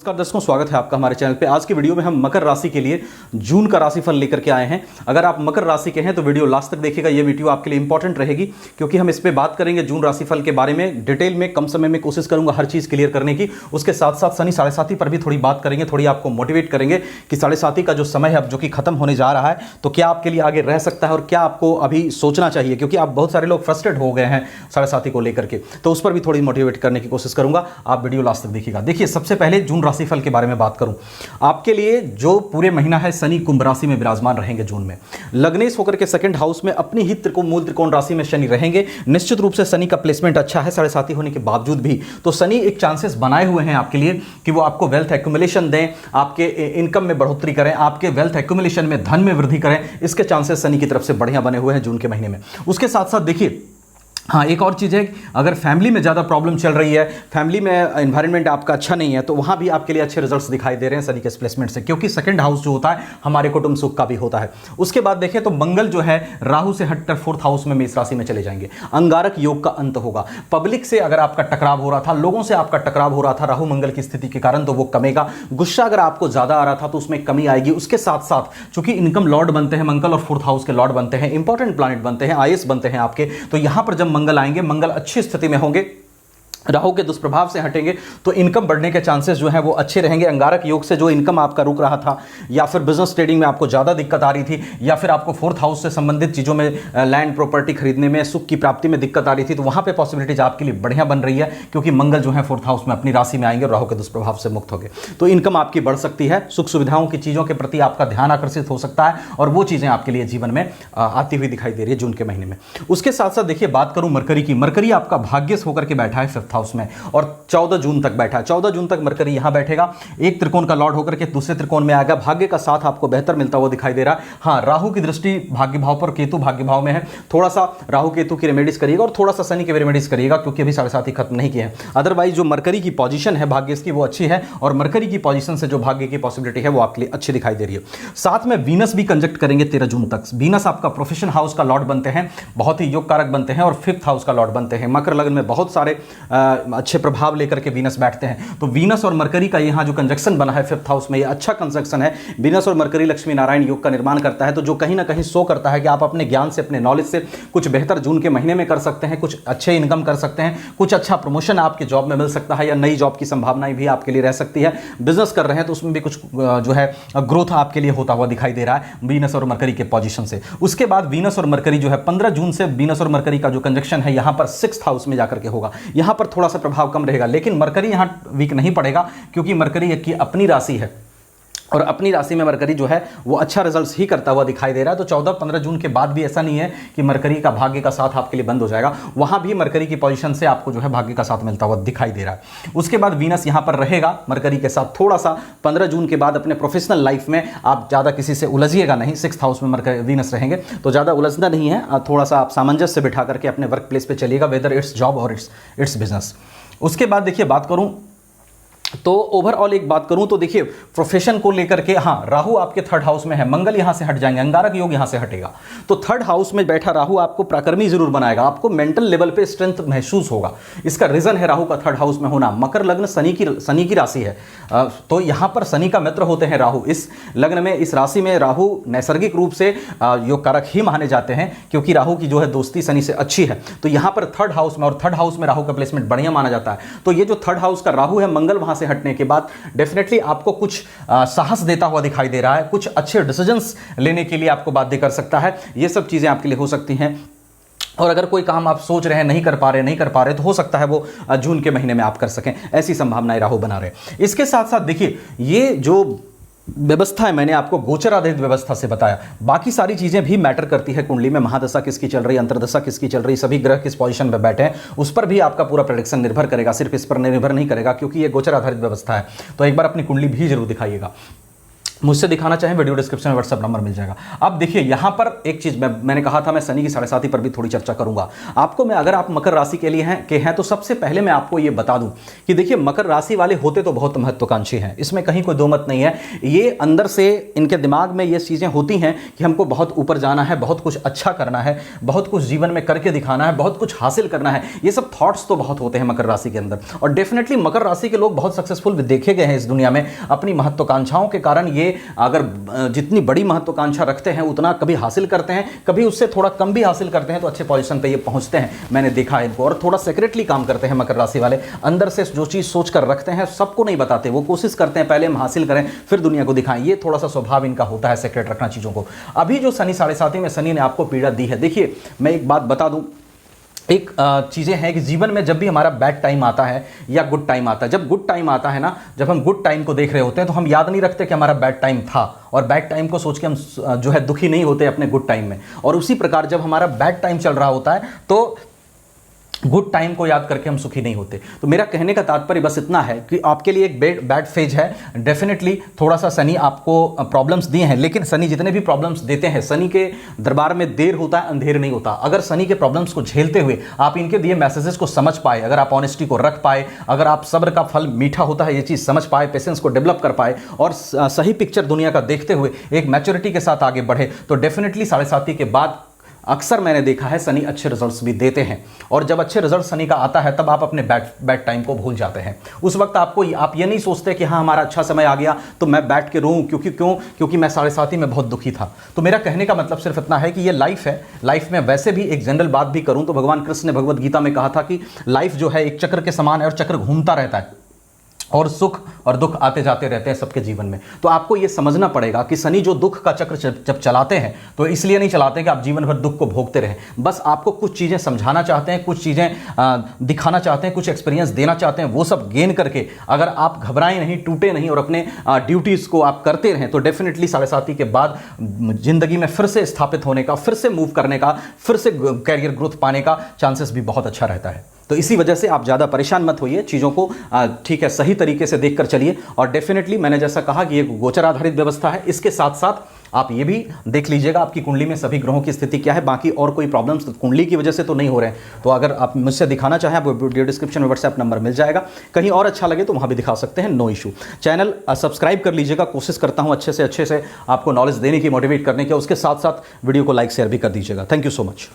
नमस्कार दर्शकों, स्वागत है आपका हमारे चैनल पे। आज की वीडियो में हम मकर राशि के लिए जून का राशिफल लेकर के आए हैं। अगर आप मकर राशि के हैं तो वीडियो लास्ट तक देखिएगा। ये वीडियो आपके लिए इंपॉर्टेंट रहेगी क्योंकि हम इस पे बात करेंगे जून राशिफल के बारे में डिटेल में, कम समय में कोशिश करूंगा हर चीज़ क्लियर करने की। उसके साथ साथ शनि 7.5 पर भी थोड़ी बात करेंगे, थोड़ी आपको मोटिवेट करेंगे कि 7.5 का जो समय है अब जो कि खत्म होने जा रहा है, तो क्या आपके लिए आगे रह सकता है और क्या आपको अभी सोचना चाहिए, क्योंकि आप बहुत सारे लोग फ्रस्ट्रेट हो गए हैं 7.5 को लेकर के। तो उस पर भी थोड़ी मोटिवेट करने की कोशिश करूंगा। आप वीडियो लास्ट तक देखिएगा। देखिए, सबसे पहले जून राशिफल के बारे में बात करूं आपके लिए, जो पूरे महीना है शनि कुंभ राशि में विराजमान रहेंगे जून में। लग्नेश होकर के सेकंड हाउस में अपनी ही मूल त्रिकोण राशि में शनि रहेंगे। निश्चित रूप से शनि का प्लेसमेंट अच्छा है 7.5 होने के बावजूद भी। तो शनि एक चांसेस बनाए हुए हैं आपके लिए कि वो आपको वेल्थ एक्यूमुलेशन दें, आपके इनकम में बढ़ोतरी करें, आपके वेल्थ एक्यूमुलेशन में धन में वृद्धि करें। इसके चांसेस शनि की तरफ से बढ़िया बने हुए हैं जून के महीने में। उसके साथ साथ देखिए, हाँ, एक और चीज़ है, अगर फैमिली में ज़्यादा प्रॉब्लम चल रही है, फैमिली में एनवायरनमेंट आपका अच्छा नहीं है, तो वहाँ भी आपके लिए अच्छे रिजल्ट्स दिखाई दे रहे हैं शनि के प्लेसमेंट से, क्योंकि सेकंड हाउस जो होता है हमारे कुटुंब सुख का भी होता है। उसके बाद देखें तो मंगल जो है राहु से हटकर 4th हाउस में मेष राशि में चले जाएंगे। अंगारक योग का अंत होगा। पब्लिक से अगर आपका टकराव हो रहा था, लोगों से आपका टकराव हो रहा था राहु मंगल की स्थिति के कारण, तो वो कमेगा। गुस्सा अगर आपको ज़्यादा आ रहा था तो उसमें कमी आएगी। उसके साथ साथ चूंकि इनकम लॉर्ड बनते हैं मंगल और 4th हाउस के लॉर्ड बनते हैं, इंपॉर्टेंट प्लैनेट बनते हैं, आईएएस बनते हैं आपके, तो यहां पर जब मंगल आएंगे, मंगल अच्छी स्थिति में होंगे, राहु के दुष्प्रभाव से हटेंगे, तो इनकम बढ़ने के चांसेस जो हैं वो अच्छे रहेंगे। अंगारक योग से जो इनकम आपका रुक रहा था, या फिर बिजनेस ट्रेडिंग में आपको ज़्यादा दिक्कत आ रही थी, या फिर आपको 4th हाउस से संबंधित चीज़ों में, लैंड प्रॉपर्टी खरीदने में, सुख की प्राप्ति में दिक्कत आ रही थी, तो वहाँ पे पॉसिबिलिटीज आपके लिए बढ़िया बन रही है, क्योंकि मंगल जो है 4th हाउस में अपनी राशि में आएंगे और राहु के दुष्प्रभाव से मुक्त होंगे। तो इनकम आपकी बढ़ सकती है, सुख सुविधाओं की चीज़ों के प्रति आपका ध्यान आकर्षित हो सकता है, और वो चीज़ें आपके लिए जीवन में आती हुई दिखाई दे रही है जून के महीने में। उसके साथ साथ देखिए, बात करूँ मरकरी की। मरकरी आपका भाग्यस्थ होकर के बैठा है 5th हाउस में, और 14 जून तक बैठा है। 14 जून तक मरकरी यहां बैठेगा, एक त्रिकोण का लॉर्ड होकर के दूसरे त्रिकोण में आएगा। भाग्य का साथ आपको बेहतर मिलता हुआ दिखाई दे रहा है। हां, राहु की दृष्टि भाग्य भाव पर, केतु भाग्य भाव में है। थोड़ा सा राहु केतु की रेमेडीज करिएगा और थोड़ा सा शनि की रेमेडीज करिएगा, क्योंकि अभी 7.5 खत्म नहीं किए हैं। अदरवाइज जो मरकरी की पोजीशन है भाग्य की, वो अच्छी है, और मरकरी की पोजीशन से जो भाग्य की पॉसिबिलिटी है वो आपके लिए अच्छी दिखाई दे रही है। साथ में वीनस भी कंजक्ट करेंगे 13 जून तक। वीनस आपका प्रोफेशन हाउस का लॉर्ड बनते हैं, बहुत ही योग कारक बनते हैं, और 5th हाउस का लॉर्ड बनते हैं। मकर लग्न में बहुत सारे अच्छे प्रभाव लेकर के वीनस बैठते हैं। तो वीनस और मरकरी का यहां जो कंजक्शन बना है 5th हाउस में, ये अच्छा कंजक्शन है। वीनस और मरकरी लक्ष्मी नारायण योग का निर्माण करता है, तो जो कहीं ना कहीं शो करता है कि आप अपने ज्ञान से, अपने नॉलेज से कुछ बेहतर जून के महीने में कर सकते हैं, कुछ अच्छे इनकम कर सकते हैं, कुछ अच्छा प्रमोशन आपके जॉब में मिल सकता है, या नई जॉब की संभावनाएं भी आपके लिए रह सकती है। बिजनेस कर रहे हैं तो उसमें भी कुछ जो है ग्रोथ आपके लिए होता हुआ दिखाई दे रहा है वीनस और मरकरी के पोजीशन से। उसके बाद वीनस और मरकरी जो है 15 जून से वीनस और मरकरी का जो कंजक्शन है यहां पर 6th हाउस में जाकर के होगा। यहां पर थोड़ा सा प्रभाव कम रहेगा, लेकिन मरकरी यहां वीक नहीं पड़ेगा, क्योंकि मरकरी की अपनी राशि है, और अपनी राशि में मरकरी जो है वो अच्छा रिजल्ट्स ही करता हुआ दिखाई दे रहा है। तो 14-15 जून के बाद भी ऐसा नहीं है कि मरकरी का भाग्य का साथ आपके लिए बंद हो जाएगा, वहां भी मरकरी की पोजीशन से आपको जो है भाग्य का साथ मिलता हुआ दिखाई दे रहा है। उसके बाद वीनस यहां पर रहेगा मरकरी के साथ थोड़ा सा। 15 जून के बाद अपने प्रोफेशनल लाइफ में आप ज़्यादा किसी से उलझिएगा नहीं। 6th हाउस में मरकरी वीनस रहेंगे तो ज़्यादा उलझना नहीं है, थोड़ा सा आप सामंजस्य बिठा करके अपने वर्क प्लेस पर चलिएगा, वेदर इट्स जॉब और इट्स बिजनेस। उसके बाद देखिए, बात करूँ तो ओवरऑल एक बात करूं तो देखिए, प्रोफेशन को लेकर के, हां, राहु आपके 3rd हाउस में है, मंगल यहां से हट जाएंगे, अंगारक योग यहां से हटेगा, तो 3rd हाउस में बैठा राहु आपको पराक्रमी जरूर बनाएगा, आपको मेंटल लेवल पे स्ट्रेंथ महसूस होगा। इसका रीजन है राहु का 3rd हाउस में होना। मकर लग्न शनि की राशि है, तो यहां पर शनि का मित्र होते हैं राहु। इस लग्न में, इस राशि में राहु नैसर्गिक रूप से योग कारक ही माने जाते हैं, क्योंकि राहु की जो है दोस्ती शनि से अच्छी है। तो यहां पर 3rd हाउस में, और 3rd हाउस में राहु का प्लेसमेंट बढ़िया माना जाता है। तो ये जो 3rd हाउस का राहु है, मंगल वहां से हटने के बाद डेफिनेटली आपको कुछ साहस देता हुआ दिखाई दे रहा है, कुछ अच्छे डिसीजंस लेने के लिए आपको बाध्य कर सकता है। ये सब चीजें आपके लिए हो सकती हैं। और अगर कोई काम आप सोच रहे हैं नहीं कर पा रहे, तो हो सकता है वो जून के महीने में आप कर सकें, ऐसी संभावनाएं राहु बना रहे। इसके साथ साथ देखिए, ये जो व्यवस्था है मैंने आपको गोचर आधारित व्यवस्था से बताया, बाकी सारी चीजें भी मैटर करती है कुंडली में। महादशा किसकी चल रही है, अंतरदशा किसकी चल रही है, सभी ग्रह किस पोजीशन में बैठे हैं, उस पर भी आपका पूरा प्रेडिक्शन निर्भर करेगा, सिर्फ इस पर निर्भर नहीं करेगा, क्योंकि ये गोचर आधारित व्यवस्था है। तो एक बार अपनी कुंडली भी जरूर दिखाइएगा। मुझसे दिखाना चाहें वीडियो डिस्क्रिप्शन में व्हाट्सएप नंबर मिल जाएगा। अब देखिए यहां पर एक चीज मैंने कहा था मैं शनि की 7.5 पर भी थोड़ी चर्चा करूंगा आपको। मैं अगर आप मकर राशि के लिए हैं तो सबसे पहले मैं आपको यह बता दूं कि देखिए मकर राशि वाले होते तो बहुत महत्वाकांक्षी हैं, इसमें कहीं कोई दो मत नहीं है। ये अंदर से इनके दिमाग में ये चीजें होती हैं कि हमको बहुत ऊपर जाना है, बहुत कुछ अच्छा करना है, बहुत कुछ जीवन में करके दिखाना है, बहुत कुछ हासिल करना है। ये सब थॉट्स तो बहुत होते हैं मकर राशि के अंदर। और डेफिनेटली मकर राशि के लोग बहुत सक्सेसफुल देखे गए हैं इस दुनिया में अपनी महत्वाकांक्षाओं के कारण। ये अगर जितनी बड़ी महत्वाकांक्षा रखते हैं उतना कभी हासिल करते हैं, कभी उससे थोड़ा कम भी हासिल करते हैं तो अच्छे पोजीशन पे ये पहुंचते हैं। मैंने देखा है इनको। और थोड़ा सीक्रेटली काम करते हैं मकर राशि वाले, अंदर से जो चीज़ सोच कर रखते हैं सबको नहीं बताते, वो कोशिश करते हैं पहले हम हासिल करें फिर दुनिया को दिखाएं। ये थोड़ा सा स्वभाव इनका होता है सीक्रेट रखना चीज़ों को। अभी जो शनि 7.5 में शनि ने आपको पीड़ा दी है, देखिए मैं एक बात बता दूं, एक चीज़ें हैं कि जीवन में जब भी हमारा बैड टाइम आता है या गुड टाइम आता है, जब गुड टाइम आता है ना, जब हम गुड टाइम को देख रहे होते हैं तो हम याद नहीं रखते कि हमारा बैड टाइम था, और बैड टाइम को सोच के हम जो है दुखी नहीं होते अपने गुड टाइम में। और उसी प्रकार जब हमारा बैड टाइम चल रहा होता है तो गुड टाइम को याद करके हम सुखी नहीं होते। तो मेरा कहने का तात्पर्य बस इतना है कि आपके लिए एक बैड फेज है। डेफिनेटली थोड़ा सा शनि आपको प्रॉब्लम्स दिए हैं, लेकिन शनि जितने भी प्रॉब्लम्स देते हैं, शनि के दरबार में देर होता है अंधेर नहीं होता। अगर शनि के प्रॉब्लम्स को झेलते हुए आप इनके दिए मैसेजेस को समझ पाए, अगर आप ऑनेस्टी को रख पाए, अगर आप सब्र का फल मीठा होता है ये चीज़ समझ पाए, पेशेंस को डेवलप कर पाए और सही पिक्चर दुनिया का देखते हुए एक मैच्योरिटी के साथ आगे बढ़े, तो डेफिनेटली 7.5 के बाद अक्सर मैंने देखा है शनि अच्छे रिजल्ट्स भी देते हैं। और जब अच्छे रिजल्ट शनि का आता है तब आप अपने बैड टाइम को भूल जाते हैं। उस वक्त आप ये नहीं सोचते कि हाँ हमारा अच्छा समय आ गया तो मैं बैठ के रोऊं क्योंकि मैं 7.5 में बहुत दुखी था। तो मेरा कहने का मतलब सिर्फ इतना है कि ये लाइफ है। लाइफ में वैसे भी एक जनरल बात भी करूं तो भगवान कृष्ण ने भगवद गीता में कहा था कि लाइफ जो है एक चक्र के समान है और चक्र घूमता रहता है और सुख और दुख आते जाते रहते हैं सबके जीवन में। तो आपको यह समझना पड़ेगा कि शनि जो दुख का चक्र जब चलाते हैं तो इसलिए नहीं चलाते कि आप जीवन भर दुख को भोगते रहें, बस आपको कुछ चीज़ें समझाना चाहते हैं, कुछ चीज़ें दिखाना चाहते हैं, कुछ एक्सपीरियंस देना चाहते हैं। वो सब गेन करके अगर आप घबराएं नहीं, टूटे नहीं और अपने ड्यूटीज़ को आप करते रहें तो डेफिनेटली 7.5 के बाद जिंदगी में फिर से स्थापित होने का, फिर से मूव करने का, फिर से कैरियर ग्रोथ पाने का चांसेस भी बहुत अच्छा रहता है। तो इसी वजह से आप ज़्यादा परेशान मत होइए, चीज़ों को ठीक है सही तरीके से देखकर चलिए। और डेफिनेटली मैंने जैसा कहा कि ये गोचर आधारित व्यवस्था है, इसके साथ साथ आप ये भी देख लीजिएगा आपकी कुंडली में सभी ग्रहों की स्थिति क्या है। बाकी और कोई प्रॉब्लम्स कुंडली की वजह से तो नहीं हो रहे हैं। तो अगर आप मुझसे दिखाना चाहें आप वीडियो डिस्क्रिप्शन में व्हाट्सएप नंबर मिल जाएगा। कहीं और अच्छा लगे तो वहाँ भी दिखा सकते हैं, नो इशू। चैनल सब्सक्राइब कर लीजिएगा, कोशिश करता हूँ अच्छे से आपको नॉलेज देने की, मोटिवेट करने की। उसके साथ साथ वीडियो को लाइक शेयर भी कर दीजिएगा। Thank you so much.